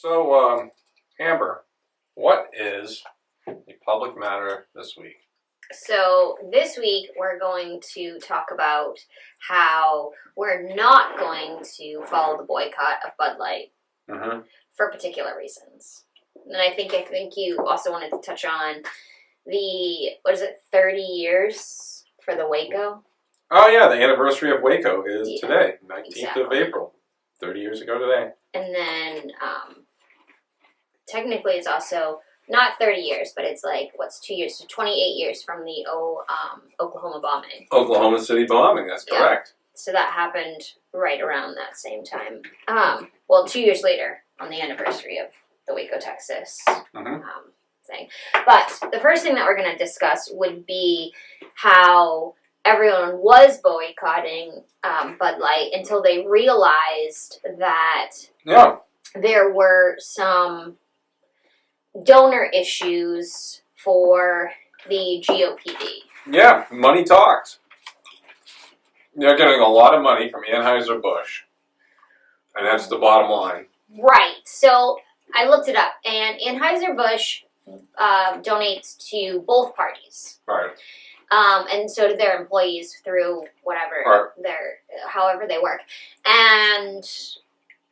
So, Amber, what is a public matter this week? So this week we're going to talk about how we're not going to follow the boycott of Bud Light for particular reasons. And I think you also wanted to touch on the 30 years for the Waco? Oh yeah, the anniversary of Waco is today, 19th of Exactly. April, 30 years ago today. And then technically it's also not 30 years, but it's like, 2 years? So 28 years from the Oklahoma bombing. Oklahoma City bombing, that's correct. So that happened right around that same time. 2 years later on the anniversary of the Waco, Texas thing. But the first thing that we're going to discuss would be how everyone was boycotting Bud Light until they realized that there were some donor issues for the GOPD. Yeah, money talks. They're getting a lot of money from Anheuser-Busch, and that's the bottom line. Right. So I looked it up, and Anheuser-Busch donates to both parties. Right. And so do their employees through whatever however they work.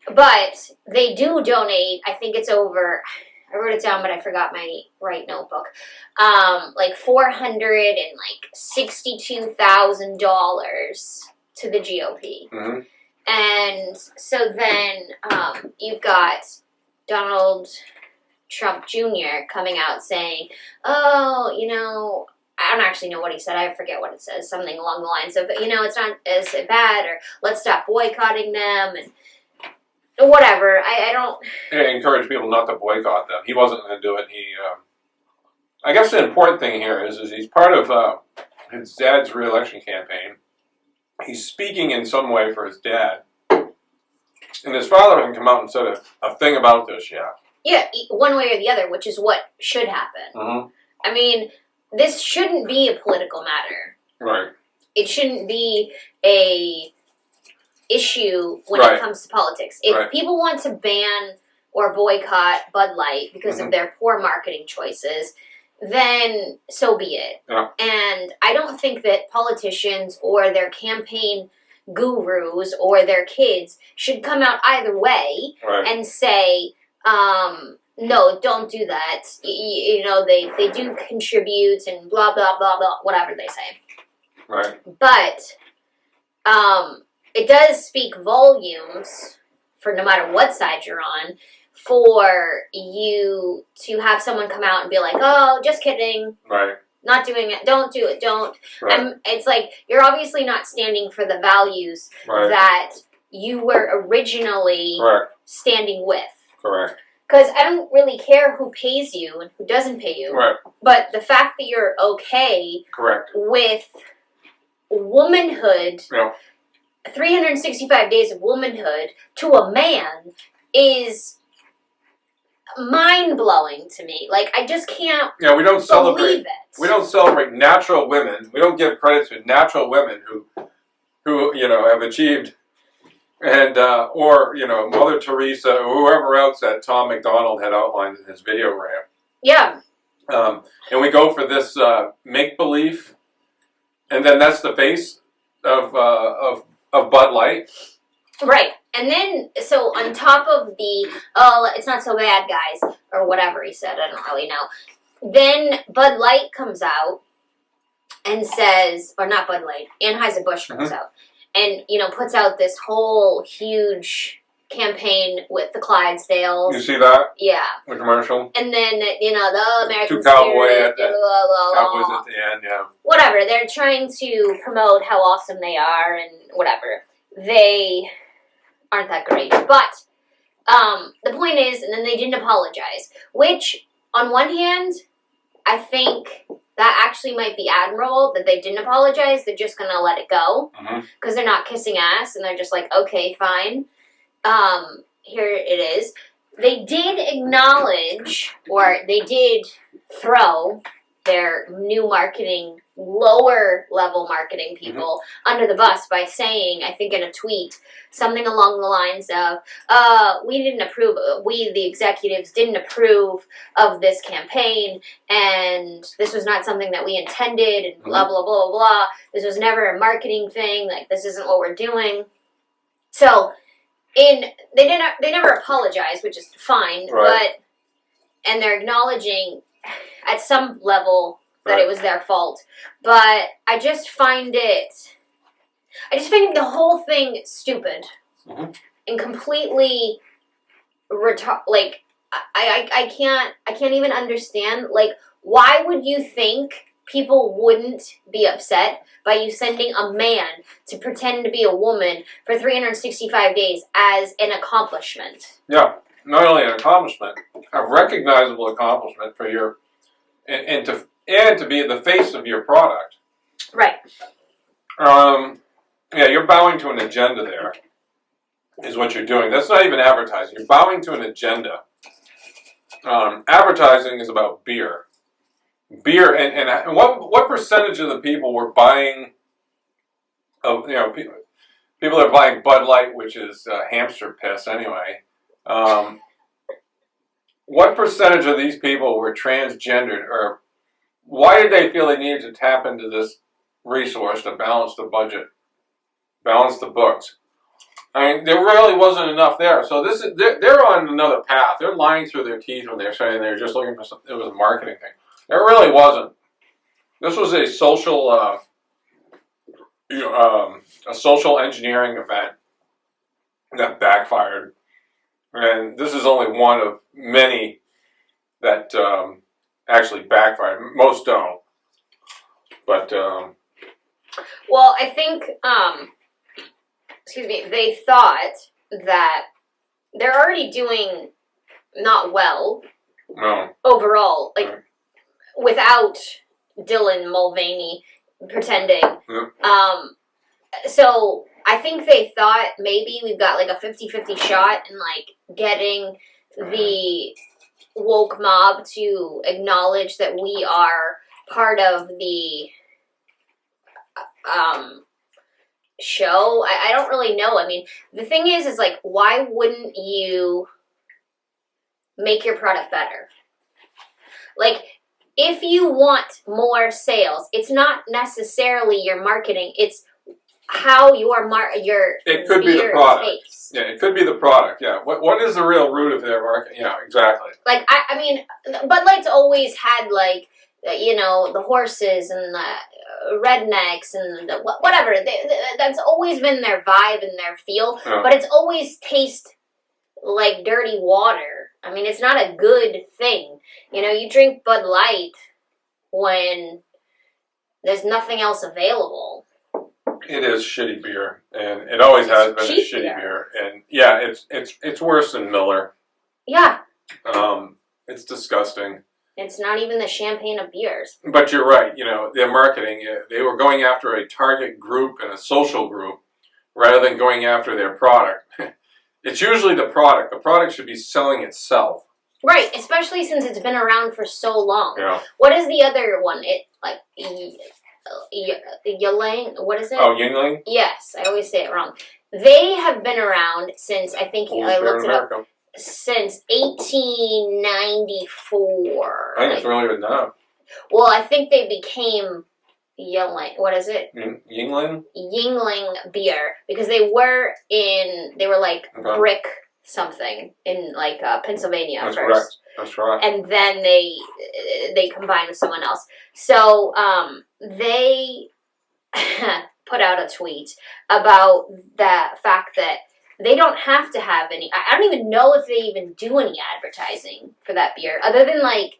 But they do donate, I think it's over, I wrote it down, but I forgot my right notebook. Like $462,000 to the GOP. And so then you've got Donald Trump Jr. coming out saying, I don't actually know what he said. I forget what it says. Something along the lines of, it's not as bad, or let's stop boycotting them, and whatever. I don't... I encourage people not to boycott them. He wasn't going to do it. I guess the important thing here is he's part of his dad's re-election campaign. He's speaking in some way for his dad. And his father hasn't come out and said a thing about this yet. Yeah, one way or the other, which is what should happen. I mean, this shouldn't be a political matter. Right. It shouldn't be a issue when it comes to politics. If people want to ban or boycott Bud Light because of their poor marketing choices, then so be it. Yeah. And I don't think that politicians or their campaign gurus or their kids should come out either way and say, no, don't do that. They do contribute and blah, blah, blah, blah, whatever they say. Right. But it does speak volumes, for no matter what side you're on, for you to have someone come out and be like, oh, just kidding. Right. Not doing it. Don't do it. Don't. Right. It's like, you're obviously not standing for the values that you were originally standing with. Correct. Because I don't really care who pays you and who doesn't pay you. Right. But the fact that you're okay with womanhood, 365 days of womanhood to a man is mind-blowing to me. Like, I just can't we don't celebrate believe it. We don't celebrate natural women. We don't give credit to natural women who have achieved, and or Mother Teresa or whoever else that Tom McDonald had outlined in his video rant. Yeah. And we go for this make-believe, and then that's the face of Bud Light. Right. And then, so on top of the, it's not so bad, guys, or whatever he said, I don't really know. Then Bud Light comes out and says, or not Bud Light, Anheuser-Busch comes out and, puts out this whole huge campaign with the Clydesdales. You see that? Yeah. The commercial? And then, the American Two cowboys Cowboys at the end, yeah. Whatever. They're trying to promote how awesome they are and whatever. They aren't that great. But the point is, and then they didn't apologize, which, on one hand, I think that actually might be admirable that they didn't apologize. They're just going to let it go because they're not kissing ass, and they're just like, okay, fine. Here it is. They did acknowledge, or they did throw their new marketing, lower level marketing people under the bus by saying, I think in a tweet, something along the lines of, we the executives didn't approve of this campaign, and this was not something that we intended, and blah, blah, blah, blah, blah. This was never a marketing thing, like, this isn't what we're doing. So, they never apologized, which is fine, and they're acknowledging at some level that it was their fault. But I just find the whole thing stupid and completely like, I can't even understand, like, why would you think people wouldn't be upset by you sending a man to pretend to be a woman for 365 days as an accomplishment? Yeah, not only an accomplishment, a recognizable accomplishment for your, and to be the face of your product. Right. Yeah, you're bowing to an agenda there, is what you're doing. That's not even advertising. You're bowing to an agenda. Advertising is about beer. Beer, and what percentage of the people were buying, people are buying Bud Light, which is hamster piss anyway. What percentage of these people were transgendered, or why did they feel they needed to tap into this resource to balance the budget, balance the books? I mean, there really wasn't enough there. So they're on another path. They're lying through their teeth when they're saying they're just looking for something. It was a marketing thing. It really wasn't. This was a social, a social engineering event that backfired, and this is only one of many that actually backfired. Most don't, but well, I think they thought that they're already doing not well overall, like without Dylan Mulvaney pretending. So I think they thought maybe we've got like a 50-50 shot in like getting the woke mob to acknowledge that we are part of the show. I don't really know. I mean, the thing is like, why wouldn't you make your product better? Like, if you want more sales, it's not necessarily your marketing. It's how your it could be the product. Tastes. Yeah, it could be the product. Yeah. What is the real root of their market? Yeah, exactly. Like I mean, Bud Light's always had like the horses and the rednecks and the whatever. That's always been their vibe and their feel. Yeah. But it's always tastes like dirty water. I mean, it's not a good thing. You drink Bud Light when there's nothing else available. It is shitty beer, and it always has been a shitty beer. And yeah, it's worse than Miller. Yeah. It's disgusting. It's not even the champagne of beers. But you're right. Their marketing, they were going after a target group and a social group rather than going after their product. It's usually the product. The product should be selling itself. Right, especially since it's been around for so long. Yeah. What is the other one? Yingling? What is it? Oh, Yingling? Yes, I always say it wrong. They have been around since, I think, I looked it up, since 1894. I think it's earlier than that. Well, I think they became Yingling. What is it? Yingling? Yingling beer, because they were like brick something in like Pennsylvania That's first. Correct. That's right. And then they combined with someone else. So they put out a tweet about the fact that they don't have to have any. I don't even know if they even do any advertising for that beer, other than like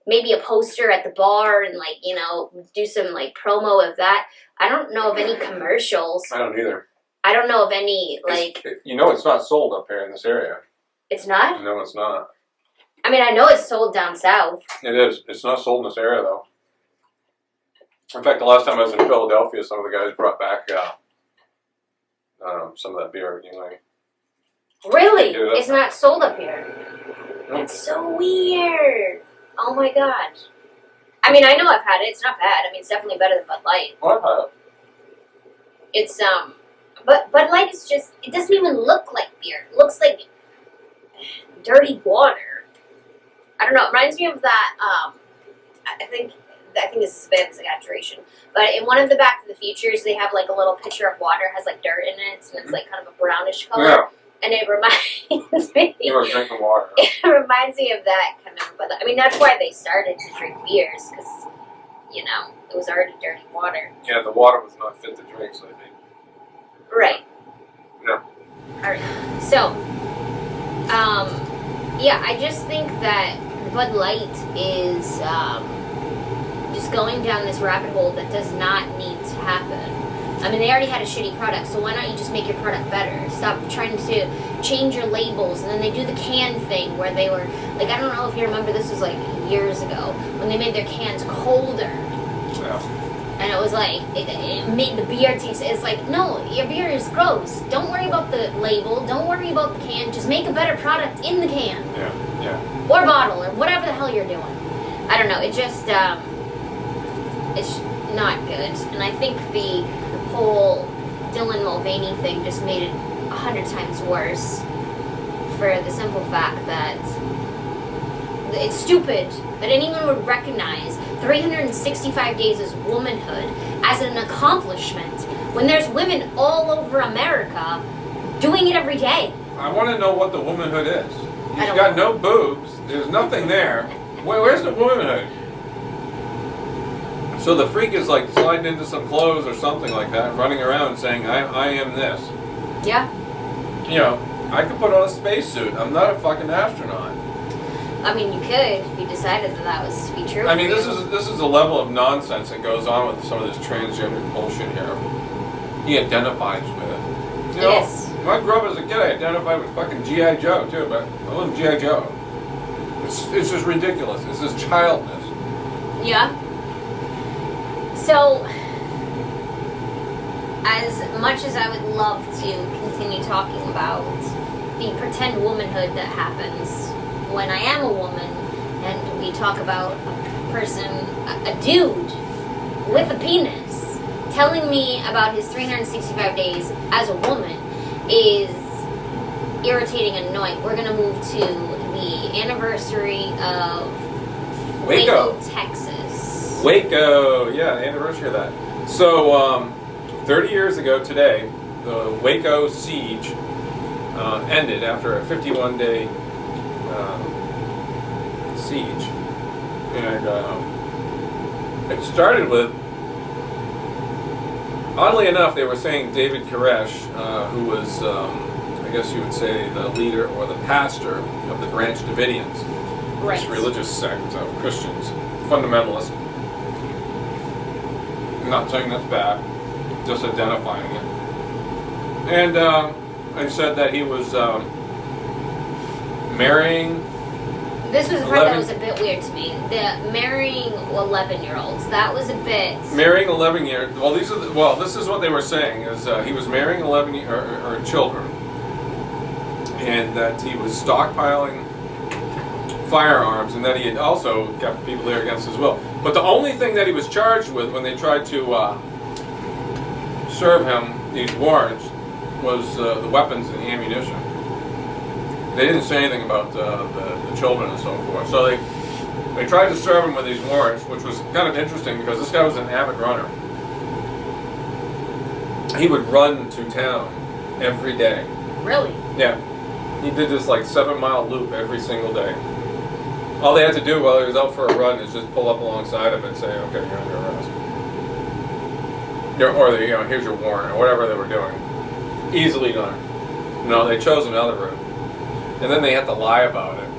maybe a poster at the bar and like do some like promo of that. I don't know of any commercials. I don't either. I don't know of any like. It's not sold up here in this area. It's not? No, it's not. I mean, I know it's sold down south. It is. It's not sold in this area though. In fact, the last time I was in Philadelphia, some of the guys brought back some of that beer. Really? It's not sold up here. That's so weird. Oh my god. I mean, I know I've had it. It's not bad. I mean, it's definitely better than Bud Light. What? It's, but Bud Light is just, it doesn't even look like beer. It looks like dirty water. I don't know. It reminds me of that, I think this is a bit of an exaggeration, but in one of the Back to the Futures, they have like a little pitcher of water, has like dirt in it, and it's like kind of a brownish color. Yeah. And it reminds me. You were drinking water. It reminds me of that kind of. But I mean, that's why they started to drink beers, because it was already dirty water. Yeah, the water was not fit to drink, so I think. Right. Yeah. All right. So, yeah, I just think that Bud Light is just going down this rabbit hole that does not need to happen. I mean, they already had a shitty product, so why not you just make your product better? Stop trying to change your labels. And then they do the can thing where they were, like, I don't know if you remember, this was like years ago, when they made their cans colder. Yeah. And it was like, it made the beer taste, it's like, no, your beer is gross. Don't worry about the label, don't worry about the can, just make a better product in the can. Yeah. Or bottle, or whatever the hell you're doing. I don't know, it just, it's not good. And I think the whole Dylan Mulvaney thing just made it 100 times worse, for the simple fact that it's stupid that anyone would recognize 365 days as womanhood as an accomplishment when there's women all over America doing it every day. I want to know what the womanhood is. He's don't got know. no boobs. There's nothing there. Where's the womanhood? So the freak is like sliding into some clothes or something like that, running around saying, I am this. Yeah. I could put on a spacesuit. I'm not a fucking astronaut. I mean, you could if you decided that was to be true. I mean, for this is a level of nonsense that goes on with some of this transgender bullshit here. He identifies with it. Yes. When I grew up as a kid, I identified with fucking G.I. Joe, too, but I wasn't G.I. Joe. It's just ridiculous. It's just childness. Yeah. So, as much as I would love to continue talking about the pretend womanhood that happens when I am a woman, and we talk about a person, a dude with a penis, telling me about his 365 days as a woman is irritating and annoying. We're going to move to the anniversary of Waco, Texas. Waco, yeah, the anniversary of that. So, 30 years ago today, the Waco Siege ended after a 51-day siege. And it started with, oddly enough, they were saying David Koresh, who was, I guess you would say, the leader or the pastor of the Branch Davidians, Right. this religious sect of Christians, fundamentalists. I'm not saying that's bad, just identifying it. And I said that he was marrying. This was the part that was a bit weird to me. The marrying 11-year-olds. That was a bit. Marrying 11-year. Well, this is what they were saying: is he was marrying 11 or children, and that he was stockpiling firearms, and that he had also kept people there against his will. But the only thing that he was charged with when they tried to serve him these warrants was the weapons and the ammunition. They didn't say anything about the children and so forth. So they tried to serve him with these warrants, which was kind of interesting because this guy was an avid runner. He would run to town every day. Really? Yeah. He did this like 7-mile loop every single day. All they had to do while he was out for a run is just pull up alongside him and say, okay, you're under arrest. Or here's your warrant, or whatever they were doing. Easily done. No, they chose another route. And then they had to lie about it.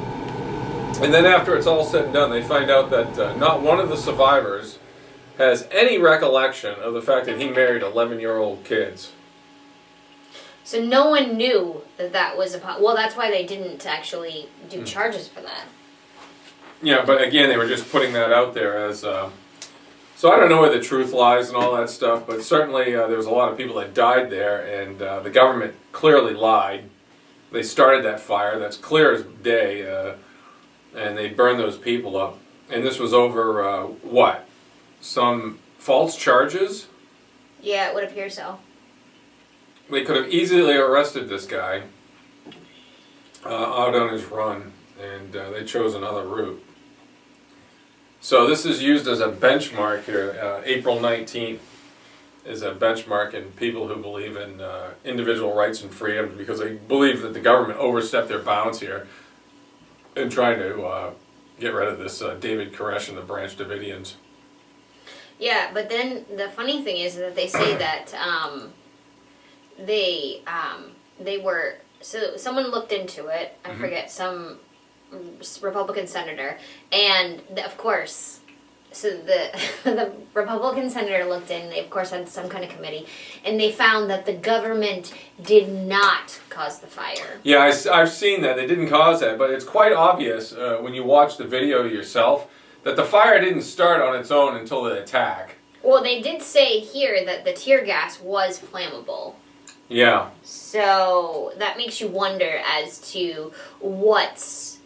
And then after it's all said and done, they find out that not one of the survivors has any recollection of the fact that he married 11-year-old kids. So no one knew that was well, that's why they didn't actually do charges for that. Yeah, but again, they were just putting that out there as... So I don't know where the truth lies and all that stuff, but certainly there was a lot of people that died there, and the government clearly lied. They started that fire, that's clear as day, and they burned those people up. And this was over, what? Some false charges? Yeah, it would appear so. They could have easily arrested this guy out on his run, and they chose another route. So this is used as a benchmark here. April 19th is a benchmark in people who believe in individual rights and freedoms, because they believe that the government overstepped their bounds here in trying to get rid of this David Koresh and the Branch Davidians. Yeah, but then the funny thing is that they say that they were, so someone looked into it, I forget, some Republican senator, and of course, so the Republican senator looked in, they of course had some kind of committee, and they found that the government did not cause the fire. Yeah, I've seen that. They didn't cause that, but it's quite obvious when you watch the video yourself that the fire didn't start on its own until the attack. Well, they did say here that the tear gas was flammable. Yeah. So that makes you wonder as to what's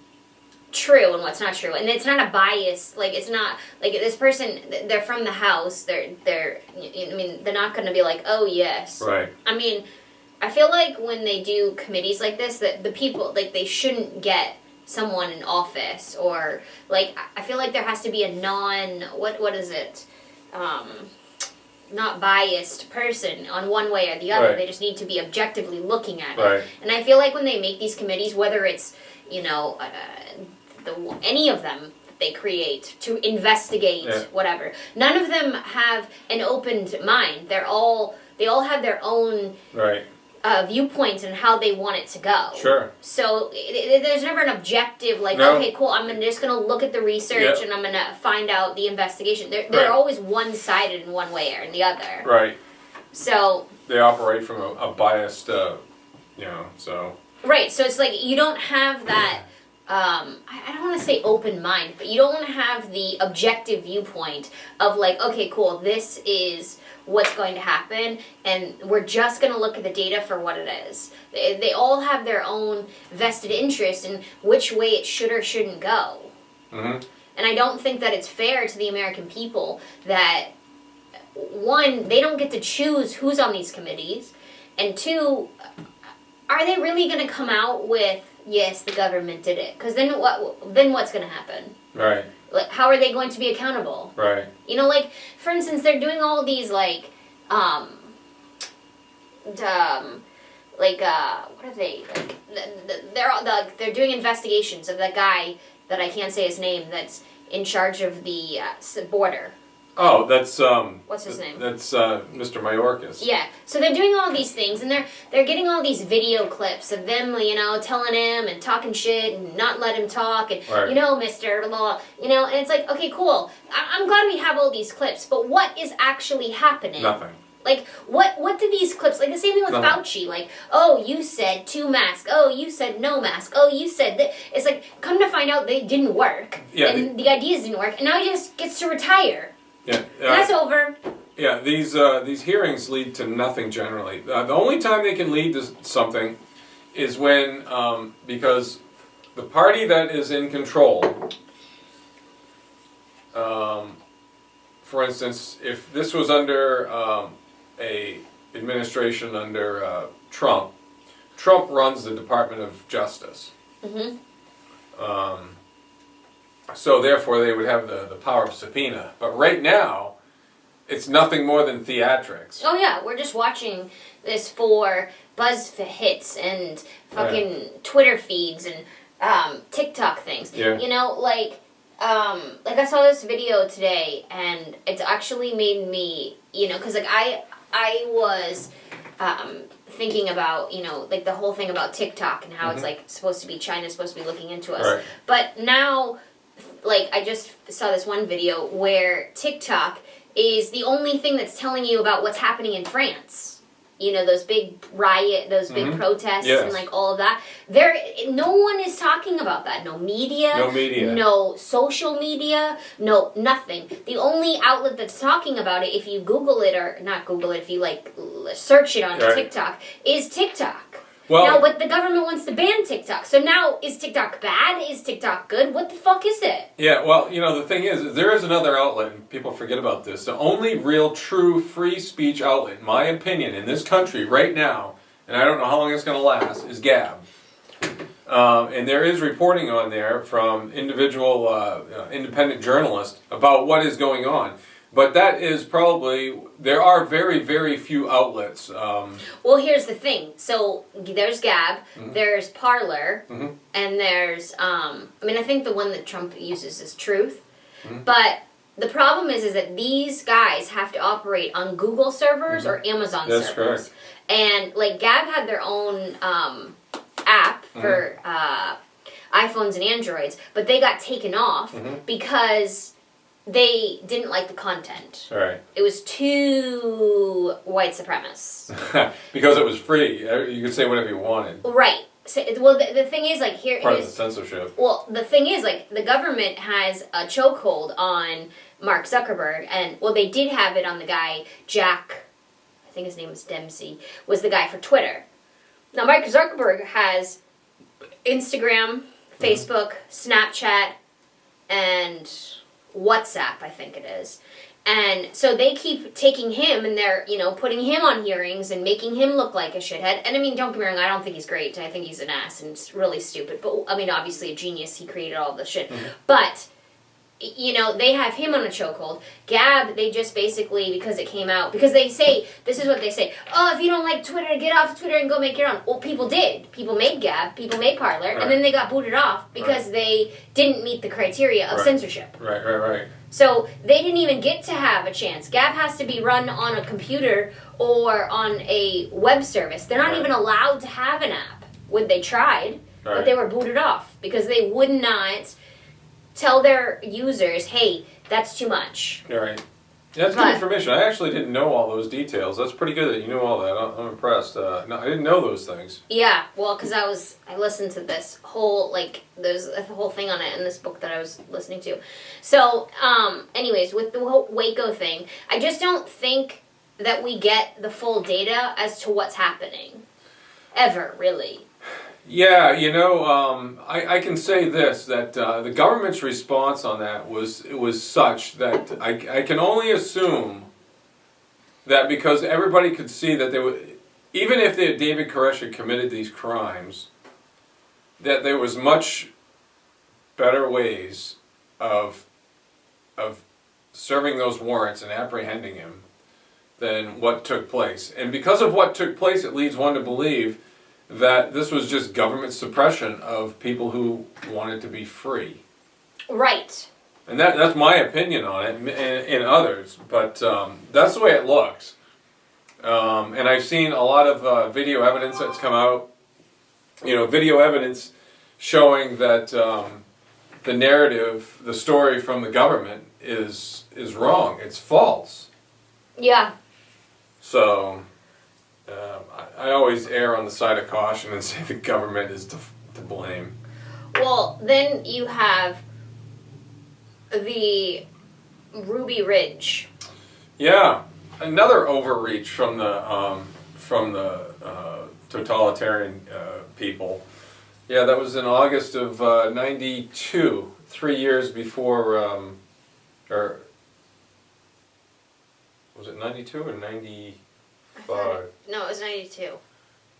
true and what's not true. And it's not a bias, like it's not like this person, they're from the house, they're I mean, they're not going to be like, "Oh, yes." Right. I mean, I feel like when they do committees like this, that the people, like, they shouldn't get someone in office, or like, I feel like there has to be a what is it? Not biased person on one way or the other. Right. They just need to be objectively looking at Right. it. And I feel like when they make these committees, whether it's, any of them that they create to investigate whatever, none of them have an opened mind. They all have their own viewpoints and how they want it to go. Sure. So there's never an objective, like, okay, cool, I'm just going to look at the research and I'm going to find out the investigation. They're always one-sided in one way or the other. Right. So they operate from a biased, so. Right, so it's like you don't have that, I don't want to say open mind, but you don't have the objective viewpoint of like, okay, cool, this is what's going to happen, and we're just going to look at the data for what it is. They all have their own vested interest in which way it should or shouldn't go. Mm-hmm. And I don't think that it's fair to the American people that, one, they don't get to choose who's on these committees, and two, are they really going to come out with, yes, the government did it? Because then what's going to happen? Right. Like, how are they going to be accountable? Right. You know, like, for instance, they're doing all these, like, what are they, like, they're doing investigations of that guy that I can't say his name that's in charge of the border. Oh, that's what's his name? That's Mr. Mayorkas. Yeah. So they're doing all these things, and they're getting all these video clips of them, telling him and talking shit and not let him talk, and Mr. Blah, blah, and it's like, okay, cool. I'm glad we have all these clips, but what is actually happening? Nothing. Like, what do these clips, like the same thing with Fauci, like, oh, you said 2 masks, oh, you said no mask, oh, you said that. It's like, come to find out they didn't work, and the ideas didn't work, and now he just gets to retire. Yeah, and that's over. Yeah, these hearings lead to nothing generally. The only time they can lead to something is when, because the party that is in control, for instance, if this was under a administration under Trump runs the Department of Justice. Mm-hmm. So therefore they would have the power of subpoena. But right now, it's nothing more than theatrics. Oh yeah, we're just watching this for buzz hits and fucking Twitter feeds and TikTok things. Yeah. Like I saw this video today, and it's actually made me, because like I was thinking about, like the whole thing about TikTok and how it's like supposed to be, China's supposed to be looking into us. Right. But now, like, I just saw this one video where TikTok is the only thing that's telling you about what's happening in France. Those big big protests and like all of that. No one is talking about that. No media. No social media. No nothing. The only outlet that's talking about it, if you Google it, or not Google it, if you like search it on TikTok, is TikTok. Well, now, but the government wants to ban TikTok. So now, is TikTok bad? Is TikTok good? What the fuck is it? yeah, well, the thing is there is another outlet, and people forget about this. The only real, true, free speech outlet, in my opinion, in this country right now, and I don't know how long it's going to last, is Gab. And there is reporting on there from individual independent journalists about what is going on. But that is probably, there are very, very few outlets. Well, here's the thing. So there's Gab, there's Parler, and there's, I think the one that Trump uses is Truth. But the problem is that these guys have to operate on Google servers or Amazon That's servers. correct. And like Gab had their own app for iPhones and Androids, but they got taken off because they didn't like the content. Right. It was too white supremacist. Because it was free. You could say whatever you wanted. Right. So, well, the thing is, like, Part of the censorship. Well, the thing is, like, the government has a chokehold on Mark Zuckerberg, and, well, they did have it on the guy, Jack, I think his name was Dempsey, was the guy for Twitter. Now, Mark Zuckerberg has Instagram, Facebook, Snapchat, and WhatsApp, I think it is. And so they keep taking him and they're, putting him on hearings and making him look like a shithead. And I mean, don't get me wrong, I don't think he's great. I think he's an ass and it's really stupid. But, I mean, obviously a genius. He created all the shit. But, they have him on a chokehold. Gab, they just basically, because it came out, because they say, this is what they say, oh, if you don't like Twitter, get off Twitter and go make your own. Well, people did. People made Gab, people made Parler, and then they got booted off because they didn't meet the criteria of censorship. Right. So they didn't even get to have a chance. Gab has to be run on a computer or on a web service. They're not even allowed to have an app. They tried, but they were booted off because they would not tell their users, hey, that's too much. Right. Yeah, that's good information. I actually didn't know all those details. That's pretty good that you knew all that. I'm impressed. No, I didn't know those things. Yeah, well, because I listened to this whole, there's a whole thing on it in this book that I was listening to. So, anyways, with the whole Waco thing, I just don't think that we get the full data as to what's happening. Ever, really. Yeah, I can say this, that the government's response on that was such that I can only assume that because everybody could see that they would, even if David Koresh had committed these crimes, that there was much better ways of serving those warrants and apprehending him than what took place. And because of what took place, it leads one to believe that this was just government suppression of people who wanted to be free. Right. And that's my opinion on it, and others, but that's the way it looks. And I've seen a lot of video evidence that's come out, video evidence showing that the narrative, the story from the government is wrong. It's false. Yeah. So I always err on the side of caution and say the government is to blame. Well, then you have the Ruby Ridge. Yeah, another overreach from the totalitarian people. Yeah, that was in August of '92, 3 years before, or was it '92 or '95? No, it was 92.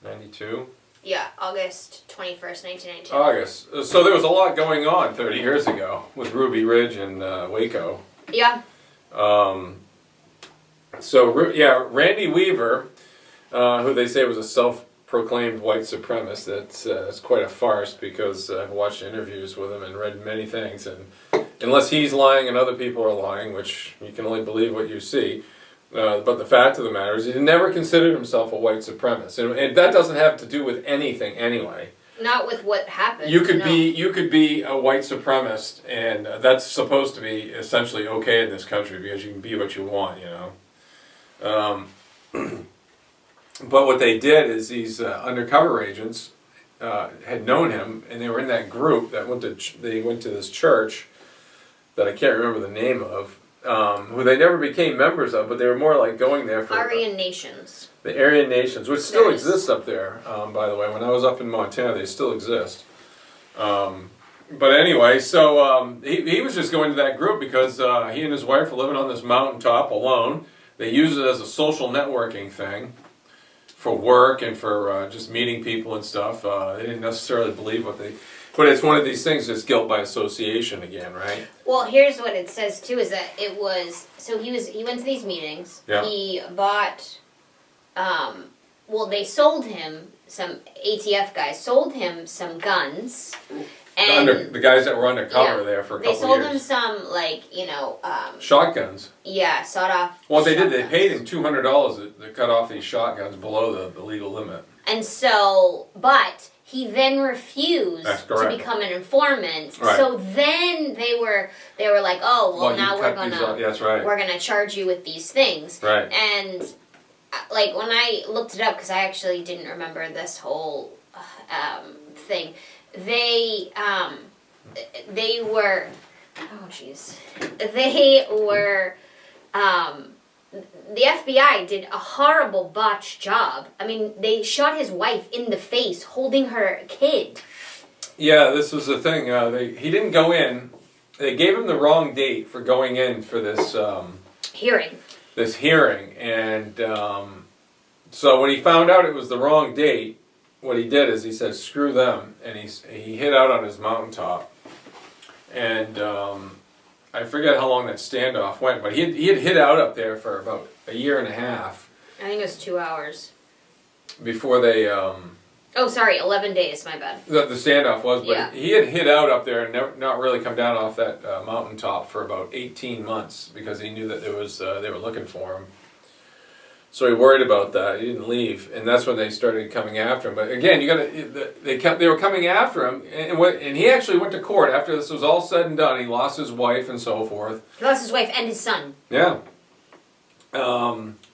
92? Yeah, August 21st, 1992. August. So there was a lot going on 30 years ago with Ruby Ridge and Waco. Yeah. Randy Weaver, who they say was a self-proclaimed white supremacist, that's quite a farce because I've watched interviews with him and read many things, and unless he's lying and other people are lying, which you can only believe what you see, but the fact of the matter is he never considered himself a white supremacist, and that doesn't have to do with anything anyway. Not with what happened. You could be a white supremacist, and that's supposed to be essentially okay in this country because you can be what you want, But what they did is these undercover agents had known him, and they were in that group that went to this church that I can't remember the name of, who they never became members of, but they were more like going there for Aryan Nations. The Aryan nations, which still There's- exist up there, by the way. When I was up in Montana, they still exist. But anyway, so he was just going to that group because he and his wife were living on this mountaintop alone. They use it as a social networking thing for work and for just meeting people and stuff. They didn't necessarily believe what they... But it's one of these things that's guilt by association again, right? Well, here's what it says too: is that it was so he went to these meetings. Yeah. He bought, well, they sold him some ATF guys sold him some guns, and The guys that were undercover Yeah. there for a they couple sold years. him some Shotguns. sawed off. Well, they did. They shotguns. paid him $200 to cut off these shotguns below the legal limit. And so, but he then refused That's to correct. become an informant. Right. So then they were like, oh well, you now cut these off. Yeah, that's right. we're gonna charge you with these things. Right. And like when I looked it up, because I actually didn't remember this whole thing, they were, oh jeez, they were. The FBI did a horrible botched job. I mean, they shot his wife in the face holding her kid. Yeah, this was the thing. He didn't go in. They gave him the wrong date for going in for this Hearing. this hearing, and so when he found out it was the wrong date, what he did is he said, "Screw them," and he hid out on his mountaintop, and I forget how long that standoff went, but he had hid out up there for about a year and a half I think it was 2 hours. before they. Oh, sorry, 11 days, my bad. The standoff was, but Yeah. he had hid out up there and not really come down off that mountaintop for about 18 months because he knew that there was they were looking for him. So he worried about that. He didn't leave, and that's when they started coming after him. But again, they were coming after him, and he actually went to court after this was all said and done. He lost his wife and so forth. He lost his wife and his son. Yeah.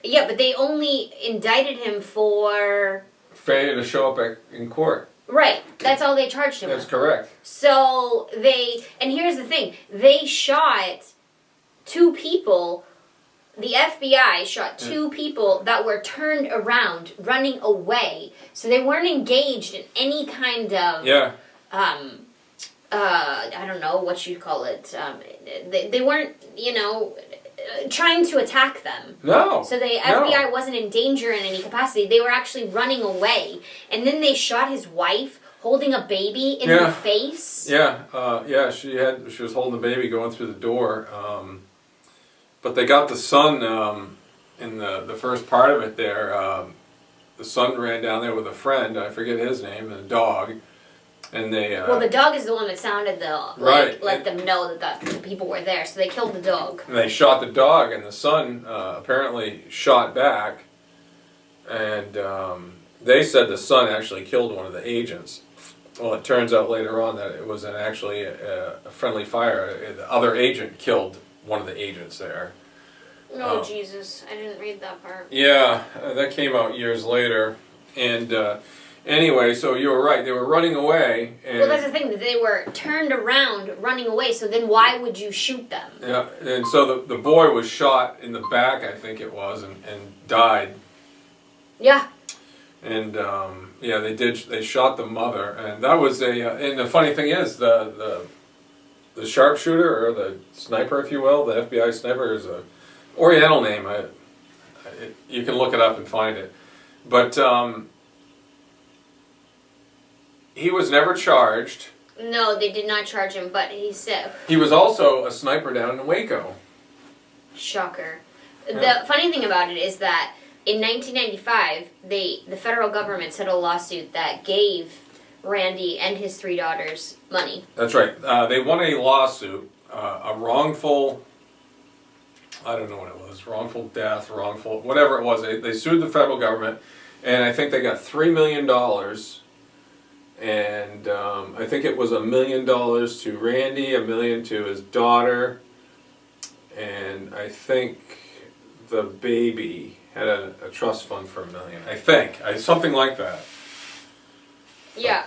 Yeah, but they only indicted him for... Failure to show up in court. Right, that's all they charged him That's with. correct. So and here's the thing, they shot 2 people, the FBI shot 2 people that were turned around, running away. So they weren't engaged in any kind of, Yeah. I don't know what you call it, they weren't, trying to attack them. No. So the FBI wasn't in danger in any capacity. They were actually running away. And then they shot his wife holding a baby in the face. Yeah, she was holding the baby going through the door. But they got the son in the first part of it there. The son ran down there with a friend, I forget his name, and a dog. And they Well, the dog is the one that sounded let them know that the people were there, so they killed the dog. And they shot the dog, and the son apparently shot back. And they said the son actually killed one of the agents. Well, it turns out later on that it was actually a friendly fire. The other agent killed one of the agents there. Oh, Jesus. I didn't read that part. Yeah, that came out years later. And anyway, so you were right. They were running away. And Well, that's the thing. They were turned around, running away, so then why would you shoot them? yeah, and so the boy was shot in the back, I think it was, and died. Yeah. And they shot the mother, and that was and the funny thing is the sharpshooter or the sniper, if you will, the FBI sniper is a Oriental name. You can look it up and find it, but he was never charged. No, they did not charge him, but he said... He was also a sniper down in Waco. Shocker. Yeah. The funny thing about it is that in 1995, the federal government settled a lawsuit that gave Randy and his 3 daughters money. That's right. They won a lawsuit, a wrongful, I don't know what it was, wrongful death, wrongful, whatever it was. They sued the federal government, and I think they got $3 million. And I think it was $1 million to Randy, $1 million to his daughter, and I think the baby had a trust fund for $1 million. I think something like that. Yeah,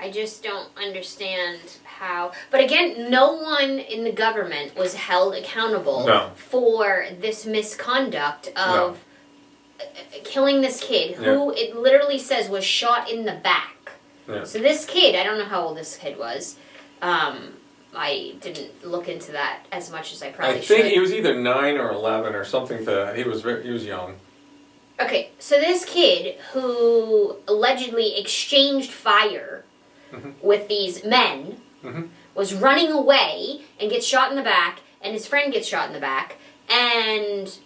I just don't understand how. But again, no one in the government was held accountable for this misconduct of killing this kid who it literally says was shot in the back. Yeah. So this kid, I don't know how old this kid was. I didn't look into that as much as I probably should. I think he was either 9 or 11 or something. He was young. Okay, so this kid who allegedly exchanged fire with these men was running away and gets shot in the back, and his friend gets shot in the back, and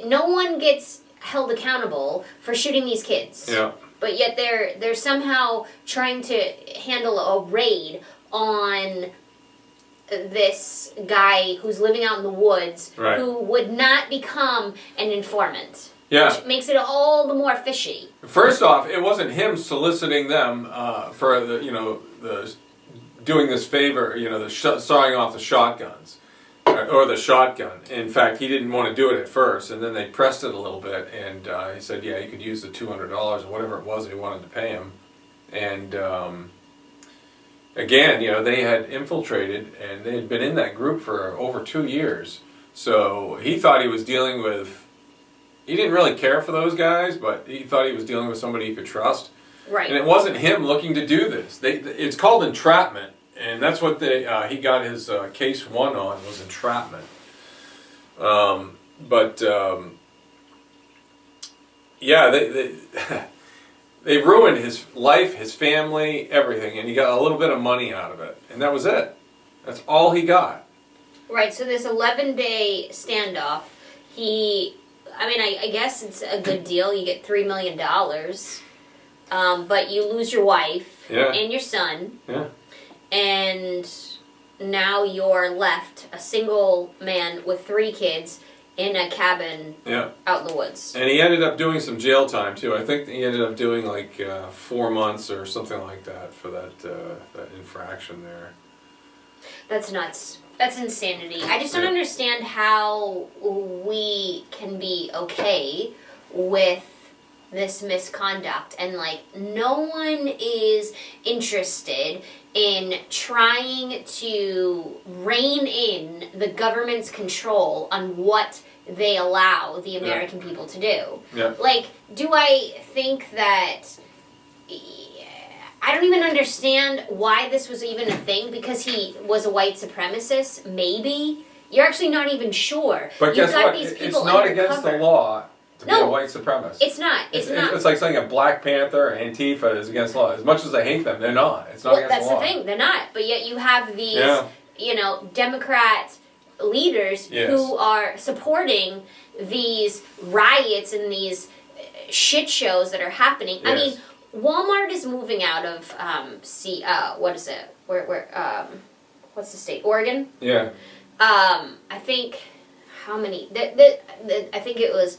no one gets held accountable for shooting these kids. Yeah. But yet they're somehow trying to handle a raid on this guy who's living out in the woods who would not become an informant. Yeah. Which makes it all the more fishy. First off, it wasn't him soliciting them for doing this favor, sawing off the shotguns or the shotgun. In fact, he didn't want to do it at first, and then they pressed it a little bit, and he said, yeah, you could use the $200 or whatever it was he wanted to pay him. And again, they had infiltrated, and they had been in that group for over 2 years. So he thought he was dealing with. He didn't really care for those guys, but he thought he was dealing with somebody he could trust. Right. And it wasn't him looking to do this. It's called entrapment, and that's what he got his case 1 on, was entrapment. They ruined his life, his family, everything, and he got a little bit of money out of it, and that was it. That's all he got. Right. So this 11-day standoff, I guess it's a good deal. You get $3 million, but you lose your wife and your son, and now you're left a single man with 3 kids in a cabin out in the woods. And he ended up doing some jail time too. I think he ended up doing 4 months or something like that for that infraction there. That's nuts. That's insanity. I just don't understand how we can be okay with this misconduct, and no one is interested in trying to rein in the government's control on what they allow the American people to do. Yeah. Do I think that... I don't even understand why this was even a thing, because he was a white supremacist, maybe. You're actually not even sure. But guess what? It's not against the law to be a white supremacist. It's not. It's not. It's like saying a Black Panther or Antifa is against the law. As much as I hate them, they're not. It's not against the law. That's the thing. They're not. But yet you have these, Democrat leaders who are supporting these riots and these shit shows that are happening. Yes. I mean, Walmart is moving out of what is it? What's the state? Oregon. Yeah. I think how many? I think it was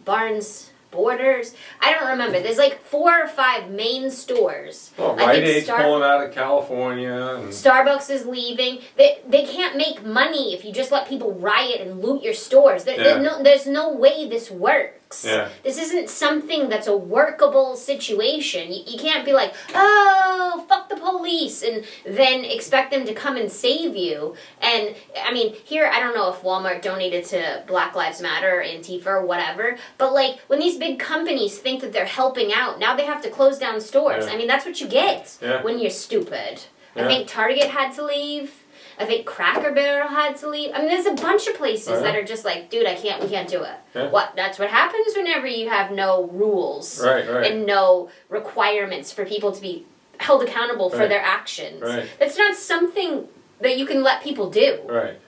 Barnes Borders. I don't remember. There's 4 or 5 main stores. Well, Rite Aid's pulling out of California. And Starbucks is leaving. They can't make money if you just let people riot and loot your stores. There's no way this works. Yeah. This isn't something that's a workable situation. You can't be like, oh, fuck the police, and then expect them to come and save you. And, I mean, here, I don't know if Walmart donated to Black Lives Matter or Antifa or whatever, but, when these big companies think that they're helping out, now they have to close down stores. Yeah. I mean, that's what you get when you're stupid. Yeah. I think Target had to leave. I think Cracker Barrel had to leave. I mean, there's a bunch of places that are just dude, we can't do it. Yeah. That's what happens whenever you have no rules and no requirements for people to be held accountable for their actions. Right. That's not something that you can let people do. Right.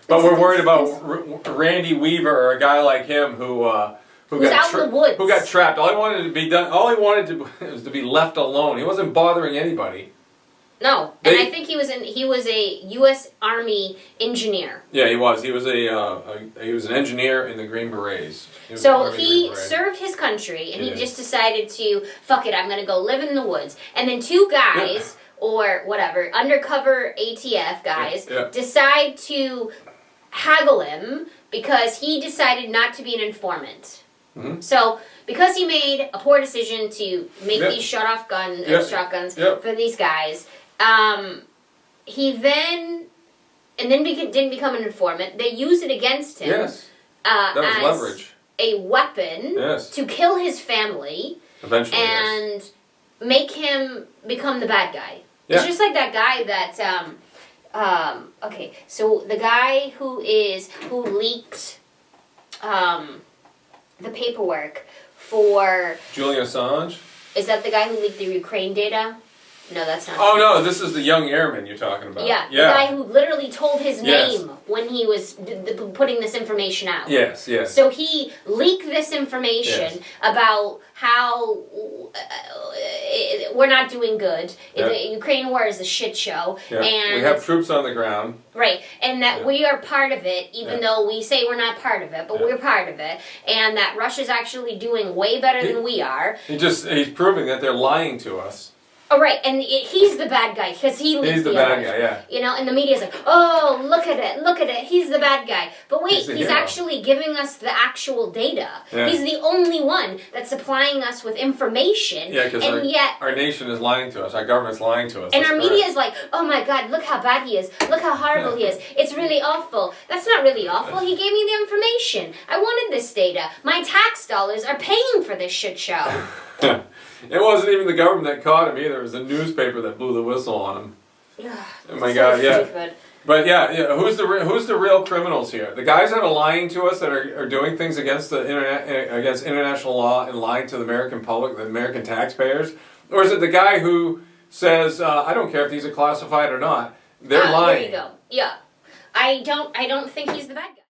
But we're worried about Randy Weaver or a guy like him who got out in the woods. Who got trapped. All he wanted was to be left alone. He wasn't bothering anybody. No, and I think he was a U.S. Army engineer. Yeah, he was. He was an engineer in the Green Berets. So he served his country, and he just decided to, fuck it, I'm going to go live in the woods. And then 2 guys, or whatever, undercover ATF guys, decide to haggle him because he decided not to be an informant. Mm-hmm. So because he made a poor decision to make Yep. these shut-off shotguns Yep. for these guys, he then didn't become an informant. They used it against him. Yes. That was as leverage. a weapon Yes. to kill his family Eventually. and make him become the bad guy. Yeah. It's just like that guy that okay, so the guy who leaked the paperwork for, Julian Assange. is that the guy who leaked the Ukraine data? No, that's not. Oh no, this is the young airman you're talking about. Yeah, the guy who literally told his Yes. name when he was putting this information out. Yes, yes. So he leaked this information Yes. about how we're not doing good. Yeah. The Ukraine war is a shit show, Yeah. and We have troops on the ground. right, and that Yeah. we are part of it, even Yeah. though we say we're not part of it, but Yeah. we're part of it, and that Russia's actually doing way better than we are. He's proving that they're lying to us. Oh, right, and he's the bad guy because he leaked He's the the bad information. guy, yeah. You know, and the media's like, oh, look at it, he's the bad guy. But wait, He's the he's hero. actually giving us the actual data. Yeah. He's the only one that's supplying us with information. Yeah, because and yet, our nation is lying to us. Our government's lying to us. and That's our correct. media is like, oh my god, look how bad he is. Look how horrible he is. It's really awful. That's not really awful. He gave me the information. I wanted this data. My tax dollars are paying for this shit show. It wasn't even the government that caught him either. It was the newspaper that blew the whistle on him. Oh my God, yeah. Stupid. But yeah, who's the real criminals here? The guys that are lying to us, that are doing things against the against international law and lying to the American public, the American taxpayers, or is it the guy who says, "I don't care if these are classified or not"? They're lying. There you go. Yeah, I don't think he's the bad guy.